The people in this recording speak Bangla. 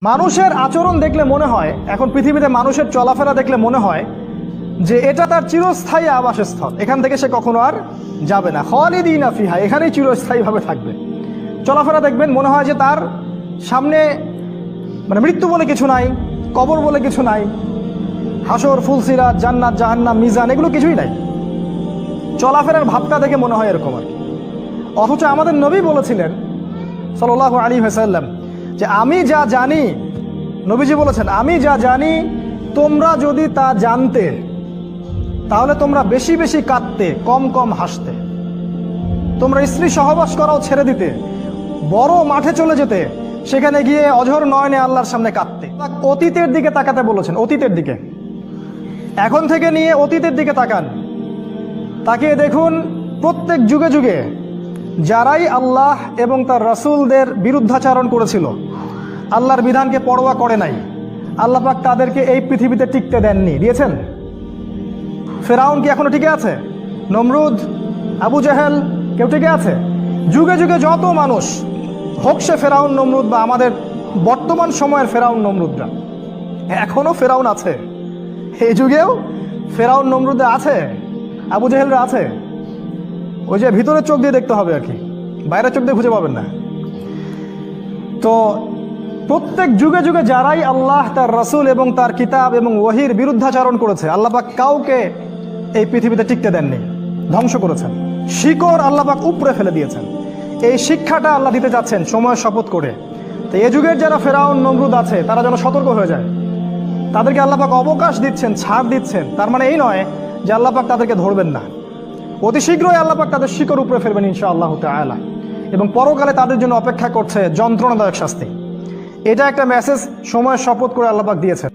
মানুষের আচরণ দেখলে মনে হয়, এখন পৃথিবীতে মানুষের চলাফেরা দেখলে মনে হয় যে এটা তার চিরস্থায়ী আবাসস্থল, এখান থেকে সে কখনো আর যাবে না। খালিদিনা ফিহা, এখানেই চিরস্থায়ীভাবে থাকবে। চলাফেরা দেখবেন মনে হয় যে তার সামনে মৃত্যু বলে কিছু নাই, কবর বলে কিছু নাই, হাসর, ফুলসিরাত, জান্নাত, জাহান্নাম, মিজান, এগুলো কিছুই নাই। চলাফেরার ভাবটা দেখে মনে হয় এরকম আর কি। অথচ আমাদের নবী বলেছিলেন সাল্লাল্লাহু আলাইহি ওয়াসাল্লাম যে আমি যা জানি, নবীজি বলেছেন আমি যা জানি তোমরা যদি তা জানতে তাহলে তোমরা বেশি বেশি কাঁদতে, কম কম হাসতে। তোমরা স্ত্রী সহবাস করাও ছেড়ে দিতে, বড় মাঠে চলে যেতে, সেখানে গিয়ে অঝর নয়নে আল্লাহর সামনে কাঁদতে। অতীতের দিকে তাকাতে বলেছেন, অতীতের দিকে। এখন থেকে নিয়ে অতীতের দিকে তাকান, তাকিয়ে দেখুন প্রত্যেক যুগে যুগে যারাই আল্লাহ এবং তার রাসূলদের বিরুদ্ধাচরণ করেছিল, আল্লাহর বিধানকে পরোয়া করে নাই, আল্লাহ পাক তাদেরকে এই পৃথিবীতে টিকতে দেননি। দিয়েছেন? ফেরাউন কি এখনো টিকে আছে? নমরুদ, আবু জাহেল, কেউ টিকে আছে? যুগে যুগে যত মানুষ হোক, সে ফেরাউন নমরুদ বা আমাদের বর্তমান সময়ের ফেরাউন নমরুদরা, এখনো ফেরাউন আছে। এই যুগেও ফেরাউন নমরুদরা আছে, আবু জাহেলরা আছে। ওই যে ভিতরের চোখ দিয়ে দেখতে হবে আর কি, বাইরের চোখ দিয়ে খুঁজে পাবেন না। তো প্রত্যেক যুগে যুগে যারাই আল্লাহ, তার রাসূল এবং তার কিতাব এবং ওহীর বিরুদ্ধাচরণ করেছে, আল্লাহ পাক কাউকে এই পৃথিবীতে টিকতে দেননি, ধ্বংস করেছেন। শিকড় আল্লাহ পাক উপড়ে ফেলে দিয়েছেন। এই শিক্ষাটা আল্লাহ দিতে যাচ্ছেন সময় শপথ করে। তো এ যুগের যারা ফেরাউন নমরুদ আছে তারা যেন সতর্ক হয়ে যায়। তাদেরকে আল্লাহ পাক অবকাশ দিচ্ছেন, ছাড় দিচ্ছেন। তার মানে এই নয় যে আল্লাহ পাক তাদেরকে ধরবেন না। অতি শীঘ্রই আল্লাহ পাক তাদের শিকড় উপরে ফেলবেন ইনশাআল্লাহ তাআলা, এবং পরকালে তাদের জন্য অপেক্ষা করছে যন্ত্রণাদায়ক শাস্তি। এটা একটা মেসেজ সময় শপথ করে আল্লাহ পাক দিয়েছেন।